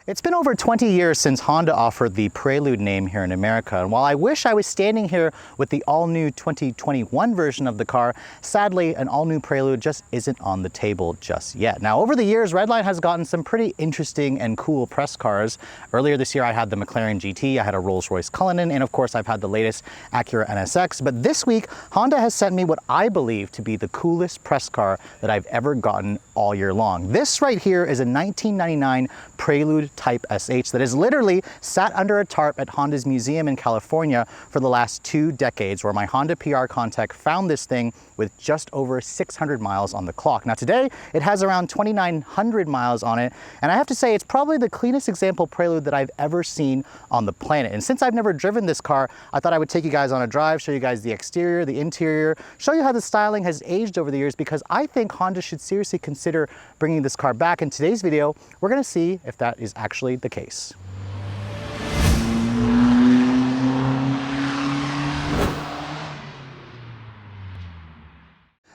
It's been over 20 years since Honda offered the Prelude name here in America, and while I wish I was standing here with the all-new 2021 version of the car, sadly an all-new Prelude just isn't on the table just yet. Now, over the years, Redline has gotten some pretty interesting and cool press cars. Earlier this year I had the McLaren GT, I had a Rolls-Royce Cullinan, and of course I've had the latest Acura NSX, but this week Honda has sent me what I believe to be the coolest press car that I've ever gotten all year long. This right here is a 1999 Prelude Type SH that has literally sat under a tarp at Honda's museum in California for the last 2 decades, where my Honda PR contact found this thing with just over 600 miles on the clock. Now today, it has around 2,900 miles on it, and I have to say it's probably the cleanest example Prelude that I've ever seen on the planet. And since I've never driven this car, I thought I would take you guys on a drive, show you guys the exterior, the interior, show you how the styling has aged over the years, because I think Honda should seriously consider bringing this car back. In today's video, we're gonna see if that is actually the case.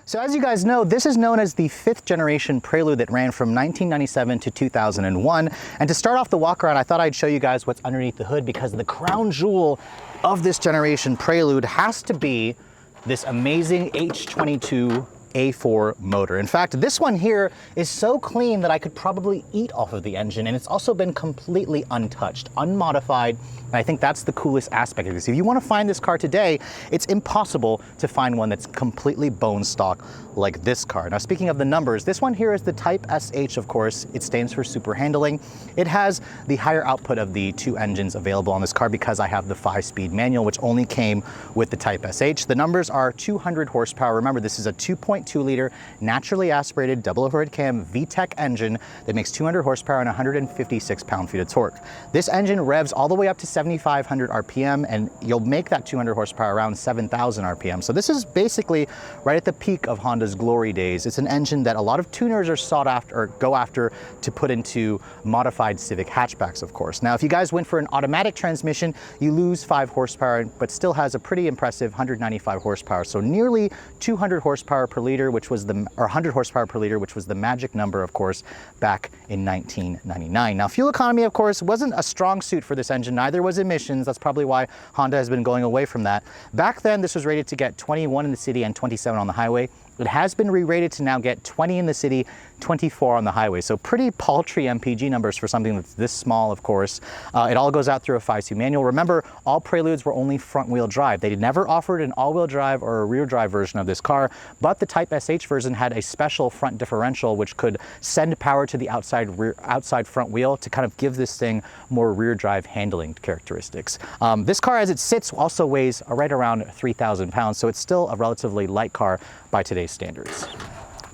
So as you guys know, this is known as the 5th generation Prelude that ran from 1997 to 2001. And to start off the walk around, I thought I'd show you guys what's underneath the hood, because the crown jewel of this generation Prelude has to be this amazing H22 A4 motor. In fact, this one here is so clean that I could probably eat off of the engine, and it's also been completely untouched, unmodified, and I think that's the coolest aspect of this. If you want to find this car today, it's impossible to find one that's completely bone stock like this car. Now, speaking of the numbers, this one here is the Type SH, of course. It stands for super handling. It has the higher output of the 2 engines available on this car because I have the 5-speed manual, which only came with the Type SH. The numbers are 200 horsepower. Remember, this is a 2.2-liter naturally aspirated double overhead cam VTEC engine that makes 200 horsepower and 156 pound-feet of torque. This engine revs all the way up to 7,500 RPM, and you'll make that 200 horsepower around 7,000 RPM. So this is basically right at the peak of Honda's glory days. It's an engine that a lot of tuners are sought after or go after to put into modified Civic hatchbacks, of course. Now, if you guys went for an automatic transmission, you lose 5 horsepower, but still has a pretty impressive 195 horsepower. So nearly 200 horsepower per liter, which was the, or 100 horsepower per liter, which was the magic number, of course, back in 1999. Now, fuel economy, of course, wasn't a strong suit for this engine. Neither was emissions. That's probably why Honda has been going away from that. Back then, this was rated to get 21 in the city and 27 on the highway. It has been re-rated to now get 20 in the city, 24 on the highway. So pretty paltry MPG numbers for something that's this small, of course. It all goes out through a 5-speed manual. Remember, all Preludes were only front-wheel drive. They never offered an all-wheel drive or a rear drive version of this car, but the Type SH version had a special front differential which could send power to the outside front wheel to kind of give this thing more rear drive handling characteristics. This car, as it sits, also weighs right around 3,000 pounds, so it's still a relatively light car by today's standards.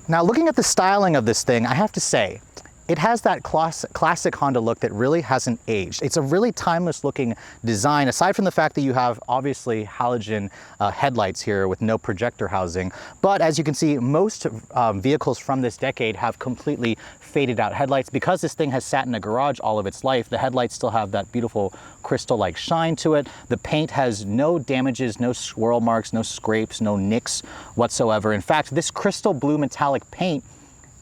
Now, looking at the styling of this thing, I have to say, it has that classic Honda look that really hasn't aged. It's a really timeless looking design, aside from the fact that you have obviously halogen headlights here with no projector housing. But as you can see, most vehicles from this decade have completely faded out headlights. Because this thing has sat in a garage all of its life, the headlights still have that beautiful crystal-like shine to it. The paint has no damages, no swirl marks, no scrapes, no nicks whatsoever. In fact, this crystal blue metallic paint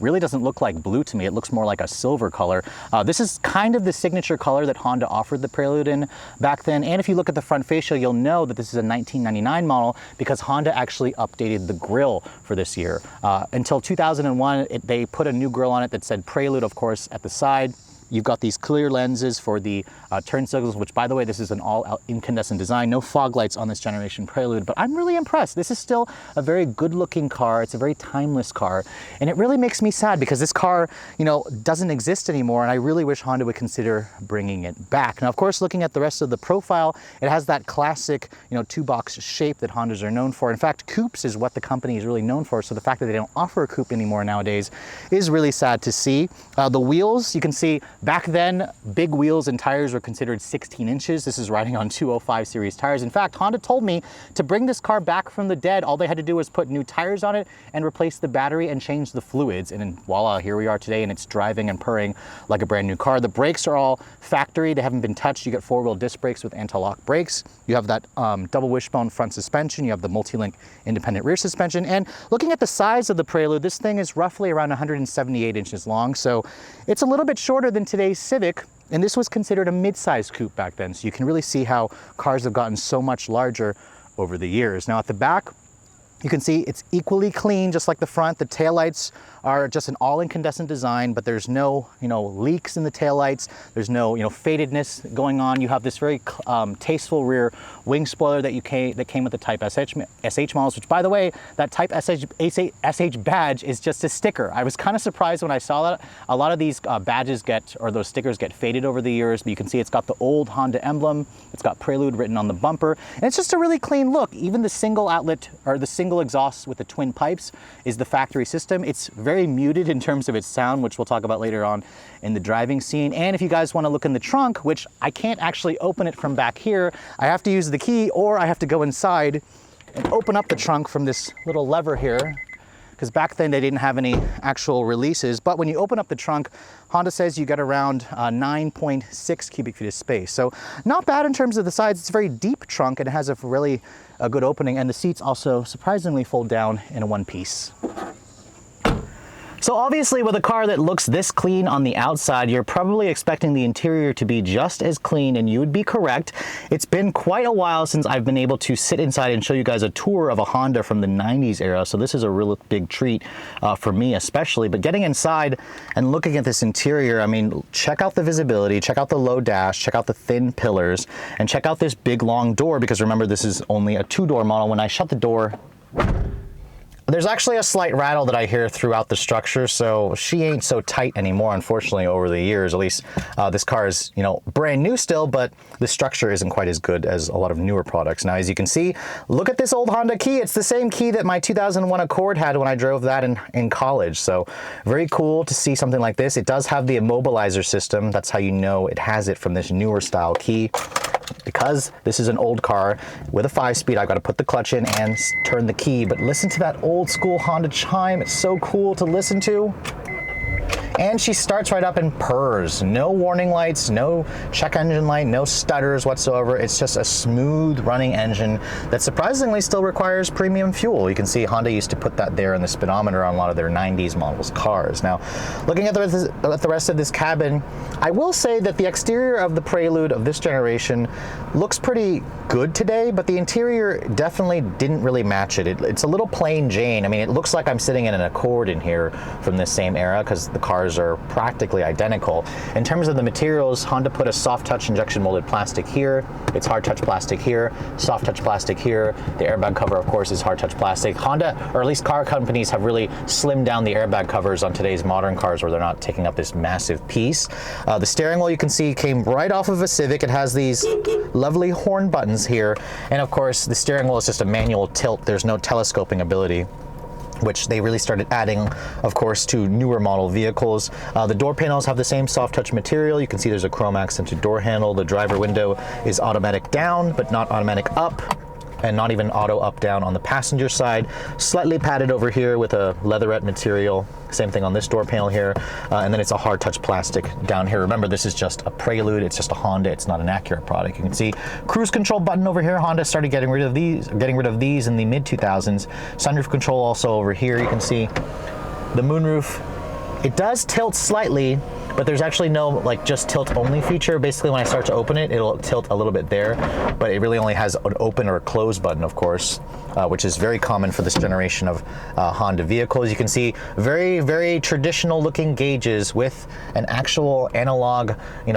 really doesn't look like blue to me. It looks more like a silver color. This is kind of the signature color that Honda offered the Prelude in back then. And if you look at the front fascia, you'll know that this is a 1999 model because Honda actually updated the grille for this year. Until 2001, they put a new grille on it that said Prelude, of course, at the side. You've got these clear lenses for the turn signals, which, by the way, this is an all incandescent design. No fog lights on this generation Prelude, but I'm really impressed. This is still a very good looking car. It's a very timeless car, and it really makes me sad because this car, you know, doesn't exist anymore, and I really wish Honda would consider bringing it back. Now, of course, looking at the rest of the profile, it has that classic, you know, 2-box shape that Hondas are known for. In fact, coupes is what the company is really known for, so the fact that they don't offer a coupe anymore nowadays is really sad to see. The wheels, you can see, back then, big wheels and tires were considered 16 inches. This is riding on 205 series tires. In fact, Honda told me to bring this car back from the dead, all they had to do was put new tires on it and replace the battery and change the fluids. And then voila, here we are today, and it's driving and purring like a brand new car. The brakes are all factory. They haven't been touched. You get 4-wheel disc brakes with anti-lock brakes. You have that double wishbone front suspension. You have the multi-link independent rear suspension. And looking at the size of the Prelude, this thing is roughly around 178 inches long. So it's a little bit shorter than today's Civic, And this was considered a mid-size coupe back then, so you can really see how cars have gotten so much larger over the years. Now at the back, you can see it's equally clean, just like the front. The taillights are just an all-incandescent design, but there's no, leaks in the taillights. There's no, fadedness going on. You have this very tasteful rear wing spoiler that came with the Type SH models, which, by the way, that Type SH badge is just a sticker. I was kind of surprised when I saw that. A lot of these badges those stickers get faded over the years, but you can see it's got the old Honda emblem. It's got Prelude written on the bumper, and it's just a really clean look. Even the single outlet, or the single exhaust with the twin pipes, is the factory system. It's very muted in terms of its sound, which we'll talk about later on in the driving scene. And if you guys want to look in the trunk, which I can't actually open it from back here, I have to use the key, or I have to go inside and open up the trunk from this little lever here, because back then they didn't have any actual releases. But when you open up the trunk, Honda says you get around 9.6 cubic feet of space. So not bad in terms of the size. It's a very deep trunk, and it has a good opening, and the seats also surprisingly fold down in a one piece. So obviously with a car that looks this clean on the outside, you're probably expecting the interior to be just as clean, and you would be correct. It's been quite a while since I've been able to sit inside and show you guys a tour of a Honda from the 90s era, so this is a real big treat for me especially. But getting inside and looking at this interior, I mean, check out the visibility, check out the low dash, check out the thin pillars, and check out this big long door, because remember, this is only a two-door model. When I shut the door, there's actually a slight rattle that I hear throughout the structure, so she ain't so tight anymore, unfortunately, over the years. At least this car is, brand new still, but the structure isn't quite as good as a lot of newer products. Now, as you can see, look at this old Honda key. It's the same key that my 2001 Accord had when I drove that in college, so very cool to see something like this. It does have the immobilizer system. That's how you know it has it from this newer style key. Because this is an old car with a 5-speed, I've got to put the clutch in and turn the key. But listen to that old school Honda chime. It's so cool to listen to. And she starts right up and purrs. No warning lights, no check engine light, no stutters whatsoever. It's just a smooth running engine that surprisingly still requires premium fuel. You can see Honda used to put that there in the speedometer on a lot of their 90s models cars. Now, looking at the rest of this cabin, I will say that the exterior of the Prelude of this generation looks pretty good today, but the interior definitely didn't really match it. It's a little plain Jane. I mean, it looks like I'm sitting in an Accord in here from this same era, because the cars are practically identical. In terms of the materials, Honda put a soft touch injection molded plastic here. It's hard touch plastic here, soft touch plastic here. The airbag cover, of course, is hard touch plastic. Honda, or at least car companies, have really slimmed down the airbag covers on today's modern cars, where they're not taking up this massive piece. The steering wheel, you can see, came right off of a Civic. It has these lovely horn buttons here, and of course the steering wheel is just a manual tilt. There's no telescoping ability, which they really started adding, of course, to newer model vehicles. The door panels have the same soft touch material. You can see there's a chrome accented door handle. The driver window is automatic down, but not automatic up, and not even auto up down on the passenger side. Slightly padded over here with a leatherette material. Same thing on this door panel here, and then it's a hard touch plastic down here. Remember, this is just a Prelude. It's just a Honda. It's not an Acura product. You can see cruise control button over here. Honda started getting rid of these in the mid 2000s. Sunroof control also over here. You can see the moonroof. It does tilt slightly, but there's actually no just tilt only feature. Basically, when I start to open it, it'll tilt a little bit there, but it really only has an open or a close button, of course, which is very common for this generation of Honda vehicles. You can see very, very traditional looking gauges with an actual analog,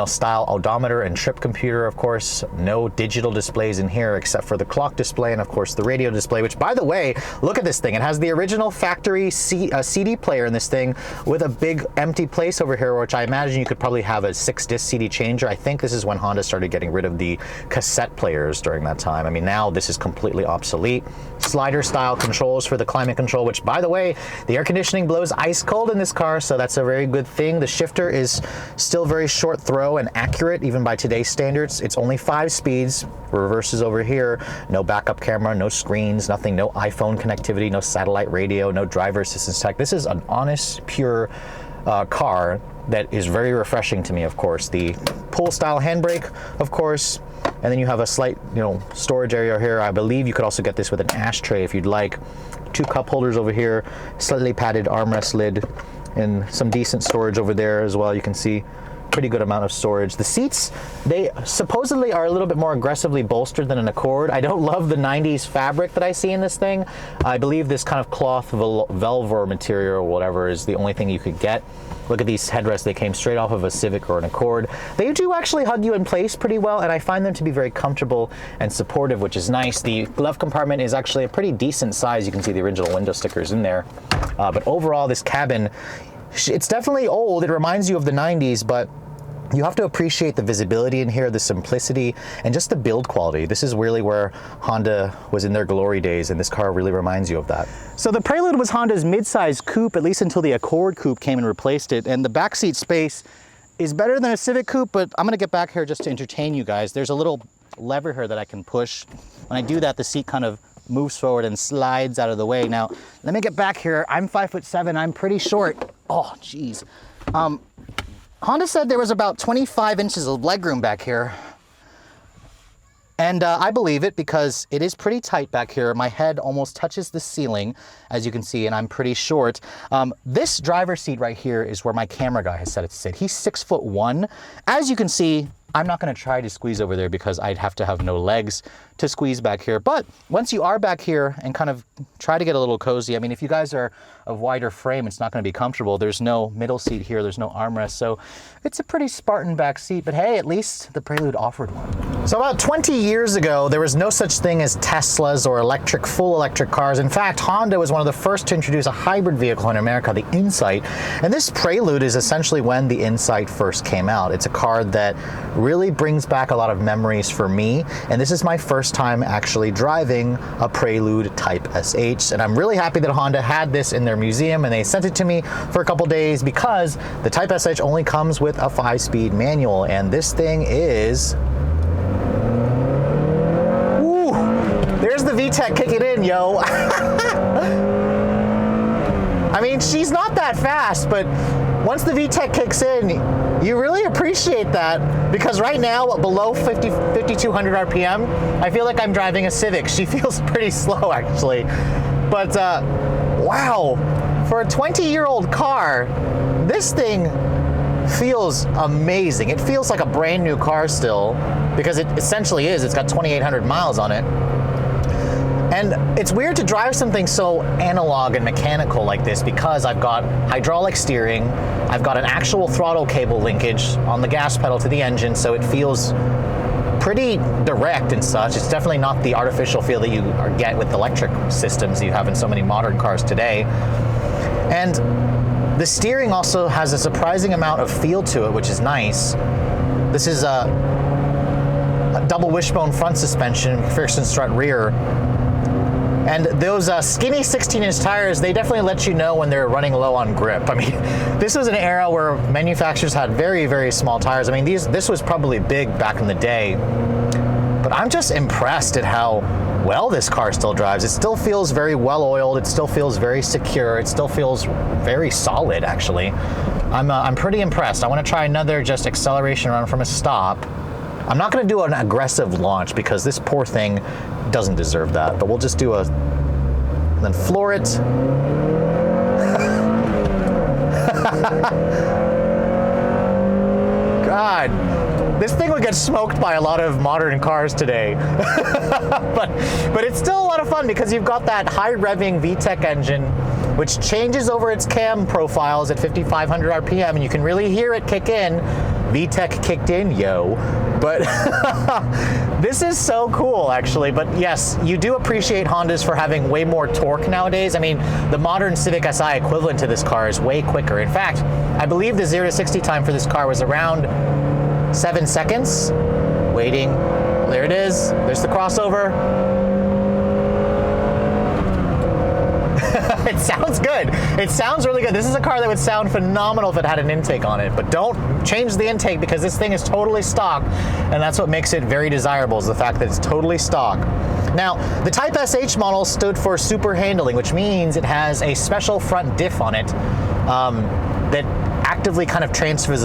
style odometer and trip computer, of course. No digital displays in here except for the clock display and, of course, the radio display, which, by the way, look at this thing. It has the original factory CD player in this thing with a big empty place over here, which I imagine you could probably have a 6-disc CD changer. I think this is when Honda started getting rid of the cassette players during that time. I mean, now this is completely obsolete. Slider style controls for the climate control, which, by the way, the air conditioning blows ice cold in this car, so that's a very good thing. The shifter is still very short throw and accurate, even by today's standards. It's only 5 speeds. Reverses over here. No backup camera, no screens, nothing, no iPhone connectivity, no satellite radio, no driver assistance tech. This is an honest, pure car that is very refreshing to me, of course. The pull style handbrake, of course, and then you have a slight, storage area here. I believe you could also get this with an ashtray if you'd like. 2 cup holders over here, slightly padded armrest lid, and some decent storage over there as well. You can see pretty good amount of storage. The seats, they supposedly are a little bit more aggressively bolstered than an Accord. I don't love the 90s fabric that I see in this thing. I believe this kind of cloth velvet material or whatever is the only thing you could get. Look at these headrests, they came straight off of a Civic or an Accord. They do actually hug you in place pretty well, and I find them to be very comfortable and supportive, which is nice. The glove compartment is actually a pretty decent size. You can see the original window stickers in there. But overall, this cabin, it's definitely old. It reminds you of the 90s, but you have to appreciate the visibility in here, the simplicity, and just the build quality. This is really where Honda was in their glory days, and this car really reminds you of that. So the Prelude was Honda's mid-size coupe, at least until the Accord coupe came and replaced it, and the backseat space is better than a Civic coupe, but I'm gonna get back here just to entertain you guys. There's a little lever here that I can push. When I do that, the seat kind of moves forward and slides out of the way. Now, let me get back here. I'm 5'7", I'm pretty short. Oh, geez. Honda said there was about 25 inches of legroom back here. And I believe it because it is pretty tight back here. My head almost touches the ceiling, as you can see, and I'm pretty short. This driver's seat right here is where my camera guy has set it to sit. He's 6'1". As you can see, I'm not gonna try to squeeze over there because I'd have to have no legs to squeeze back here. But once you are back here and kind of try to get a little cozy, I mean, if you guys are of wider frame, it's not gonna be comfortable. There's no middle seat here, there's no armrest. So it's a pretty Spartan back seat, but hey, at least the Prelude offered one. So about 20 years ago, there was no such thing as Teslas or full electric cars. In fact, Honda was one of the first to introduce a hybrid vehicle in America, the Insight. And this Prelude is essentially when the Insight first came out. It's a car that really brings back a lot of memories for me. And this is my first time actually driving a Prelude Type SH. And I'm really happy that Honda had this in their museum and they sent it to me for a couple days because the Type SH only comes with a 5-speed manual. And this thing is... Woo! There's the VTEC kicking in, yo. I mean, she's not that fast, but once the VTEC kicks in, you really appreciate that because right now, below 5,200 RPM, I feel like I'm driving a Civic. She feels pretty slow, actually. But wow, for a 20-year-old car, this thing feels amazing. It feels like a brand new car still because it essentially is. It's got 2,800 miles on it. And it's weird to drive something so analog and mechanical like this because I've got hydraulic steering, I've got an actual throttle cable linkage on the gas pedal to the engine, so it feels pretty direct and such. It's definitely not the artificial feel that you get with electric systems you have in so many modern cars today. And the steering also has a surprising amount of feel to it, which is nice. This is a double wishbone front suspension, McPherson strut rear. And those skinny 16-inch tires, they definitely let you know when they're running low on grip. I mean, this was an era where manufacturers had very, very small tires. I mean, this was probably big back in the day. But I'm just impressed at how well this car still drives. It still feels very well oiled. It still feels very secure. It still feels very solid, actually. I'm pretty impressed. I want to try another just acceleration run from a stop. I'm not going to do an aggressive launch because this poor thing doesn't deserve that, but we'll just do then floor it. God, this thing would get smoked by a lot of modern cars today. but it's still a lot of fun because you've got that high revving VTEC engine which changes over its cam profiles at 5,500 RPM and you can really hear it kick in. VTEC kicked in, yo. But this is so cool, actually. But yes, you do appreciate Hondas for having way more torque nowadays. I mean, the modern Civic Si equivalent to this car is way quicker. In fact, I believe the 0 to 60 time for this car was around 7 seconds. Waiting. There it is. There's the crossover. It sounds good. It sounds really good. This is a car that would sound phenomenal if it had an intake on it, but don't change the intake because this thing is totally stock, and that's what makes it very desirable is the fact that it's totally stock. Now, the Type SH model stood for super handling, which means it has a special front diff on it that actively kind of transfers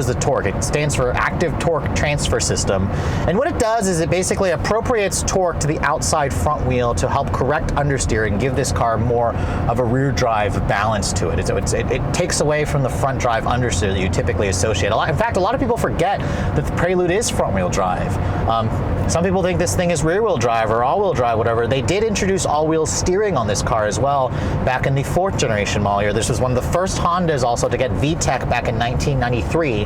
the torque. It stands for Active Torque Transfer System. And what it does is it basically appropriates torque to the outside front wheel to help correct understeer and give this car more of a rear drive balance to it. It takes away from the front drive understeer that you typically associate. In fact, a lot of people forget that the Prelude is front wheel drive. Some people think this thing is rear wheel drive or all wheel drive, whatever. They did introduce all wheel steering on this car as well back in the 4th generation model year. This was one of the first Hondas also to get VTEC back in 1993.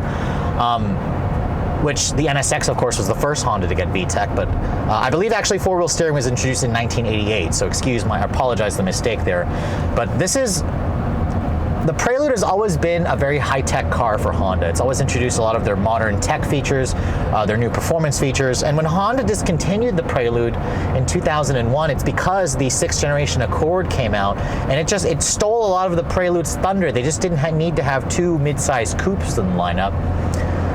Which the NSX, of course, was the first Honda to get VTEC, but I believe actually 4-wheel steering was introduced in 1988, so I apologize the mistake there. But the Prelude has always been a very high-tech car for Honda. It's always introduced a lot of their modern tech features, their new performance features, and when Honda discontinued the Prelude in 2001, it's because the 6th generation Accord came out, and it stole a lot of the Prelude's thunder. They just didn't need to have 2 mid-sized coupes in the lineup.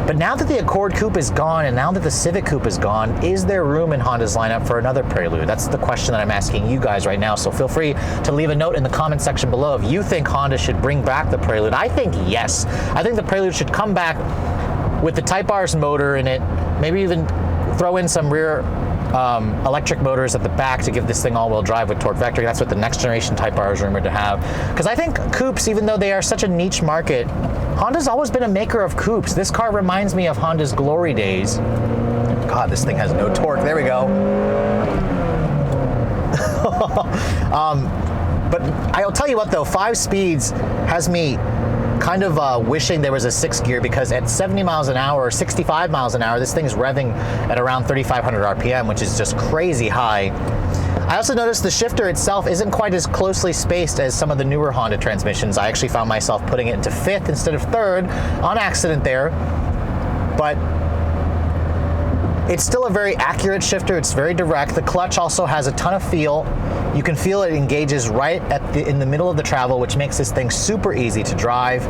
But now that the Accord Coupe is gone and now that the Civic Coupe is gone, is there room in Honda's lineup for another Prelude? That's the question that I'm asking you guys right now. So feel free to leave a note in the comment section below if you think Honda should bring back the Prelude. I think yes. I think the Prelude should come back with the Type R's motor in it, maybe even throw in some rear electric motors at the back to give this thing all-wheel drive with torque vector. That's what the next generation Type R is rumored to have. Because I think coupes, even though they are such a niche market, Honda's always been a maker of coupes. This car reminds me of Honda's glory days. God, this thing has no torque. There we go. But I'll tell you what though, 5 speeds has me kind of wishing there was a 6th gear, because at 70 miles an hour or 65 miles an hour, this thing's revving at around 3,500 RPM, which is just crazy high. I also noticed the shifter itself isn't quite as closely spaced as some of the newer Honda transmissions. I actually found myself putting it into 5th instead of 3rd on accident there, but it's still a very accurate shifter. It's very direct. The clutch also has a ton of feel. You can feel it engages right in the middle of the travel, which makes this thing super easy to drive.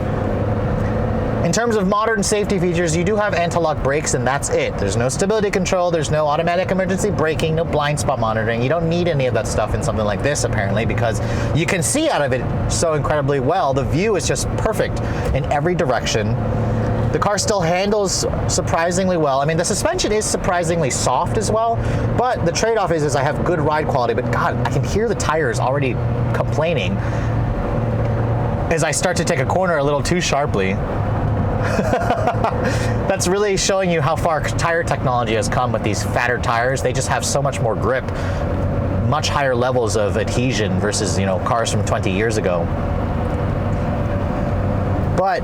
In terms of modern safety features, you do have anti-lock brakes, and that's it. There's no stability control, there's no automatic emergency braking, no blind spot monitoring. You don't need any of that stuff in something like this, apparently, because you can see out of it so incredibly well. The view is just perfect in every direction. The car still handles surprisingly well. I mean, the suspension is surprisingly soft as well, but the trade-off is I have good ride quality, but God, I can hear the tires already complaining as I start to take a corner a little too sharply. That's really showing you how far tire technology has come with these fatter tires. They just have so much more grip, much higher levels of adhesion versus, cars from 20 years ago. But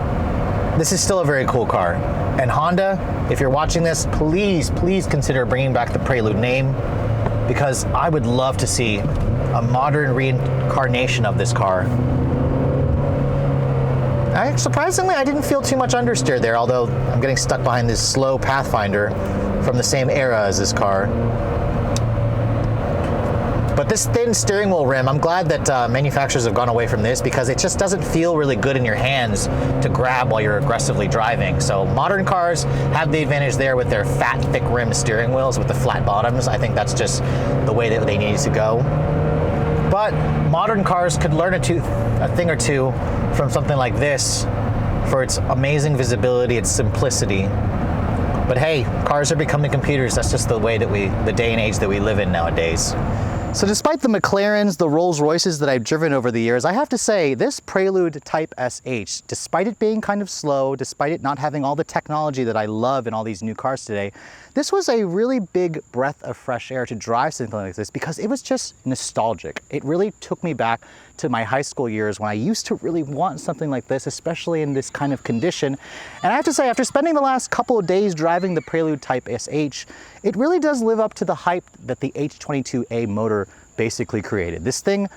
this is still a very cool car. And Honda, if you're watching this, please consider bringing back the Prelude name, because I would love to see a modern reincarnation of this car. Surprisingly, I didn't feel too much understeer there, although I'm getting stuck behind this slow Pathfinder from the same era as this car. But this thin steering wheel rim, I'm glad that manufacturers have gone away from this, because it just doesn't feel really good in your hands to grab while you're aggressively driving. So modern cars have the advantage there with their fat, thick rim steering wheels with the flat bottoms. I think that's just the way that they need to go. But modern cars could learn a thing or two from something like this for its amazing visibility, its simplicity. But hey, cars are becoming computers. That's just the way that the day and age that we live in nowadays. So despite the McLarens, the Rolls Royces that I've driven over the years, I have to say this Prelude Type SH, despite it being kind of slow, despite it not having all the technology that I love in all these new cars today, this was a really big breath of fresh air to drive something like this, because it was just nostalgic. It really took me back to my high school years when I used to really want something like this, especially in this kind of condition. And I have to say, after spending the last couple of days driving the Prelude Type SH, it really does live up to the hype that the H22A motor basically created. This thing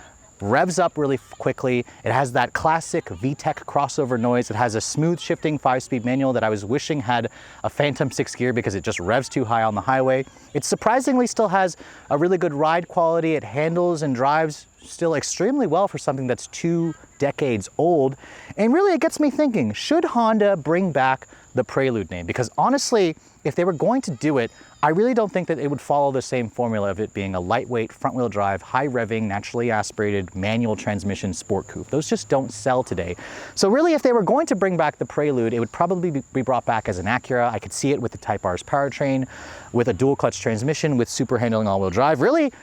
revs up really quickly. It has that classic VTEC crossover noise. It has a smooth shifting 5-speed manual that I was wishing had a phantom 6th gear, because it just revs too high on the highway. It surprisingly still has a really good ride quality. It handles and drives still extremely well for something that's 2 decades old. And really it gets me thinking, should Honda bring back the Prelude name, because honestly, if they were going to do it, I really don't think that it would follow the same formula of it being a lightweight, front-wheel drive, high-revving, naturally aspirated, manual transmission sport coupe. Those just don't sell today. So really, if they were going to bring back the Prelude, it would probably be brought back as an Acura. I could see it with the Type R's powertrain, with a dual-clutch transmission, with super handling all-wheel drive. Really,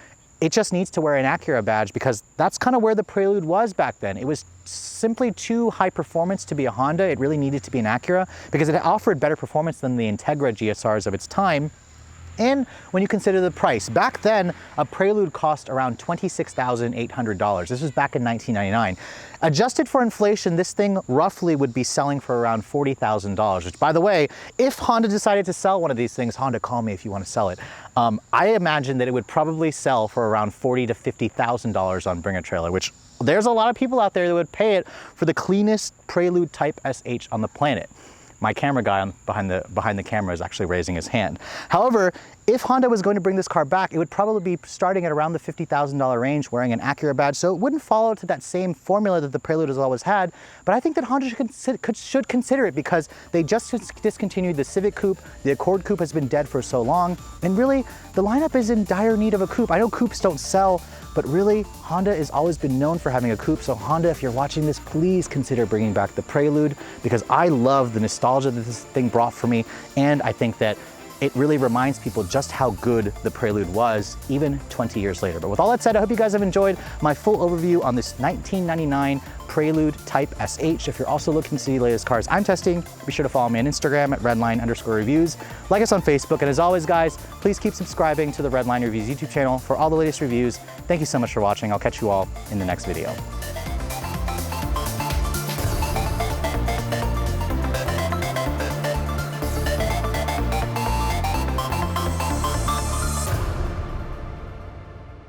it just needs to wear an Acura badge, because that's kind of where the Prelude was back then. It was simply too high performance to be a Honda. It really needed to be an Acura because it offered better performance than the Integra GSRs of its time. And when you consider the price, back then, a Prelude cost around $26,800. This was back in 1999. Adjusted for inflation, this thing roughly would be selling for around $40,000, which, by the way, if Honda decided to sell one of these things, Honda, call me if you want to sell it. I imagine that it would probably sell for around $40,000 to $50,000 on Bring a Trailer, which there's a lot of people out there that would pay it for the cleanest Prelude Type SH on the planet. My camera guy behind the camera is actually raising his hand. However, if Honda was going to bring this car back, it would probably be starting at around the $50,000 range, wearing an Acura badge, so it wouldn't follow to that same formula that the Prelude has always had. But I think that Honda should consider it, because they just discontinued the Civic Coupe. The Accord Coupe has been dead for so long, and really, the lineup is in dire need of a coupe. I know coupes don't sell, but really, Honda has always been known for having a coupe. So Honda, if you're watching this, please consider bringing back the Prelude, because I love the nostalgia that this thing brought for me. And I think that it really reminds people just how good the Prelude was, even 20 years later. But with all that said, I hope you guys have enjoyed my full overview on this 1999 Prelude Type SH. If you're also looking to see the latest cars I'm testing, be sure to follow me on Instagram at Redline_reviews. Like us on Facebook. And as always, guys, please keep subscribing to the Redline Reviews YouTube channel for all the latest reviews. Thank you so much for watching. I'll catch you all in the next video.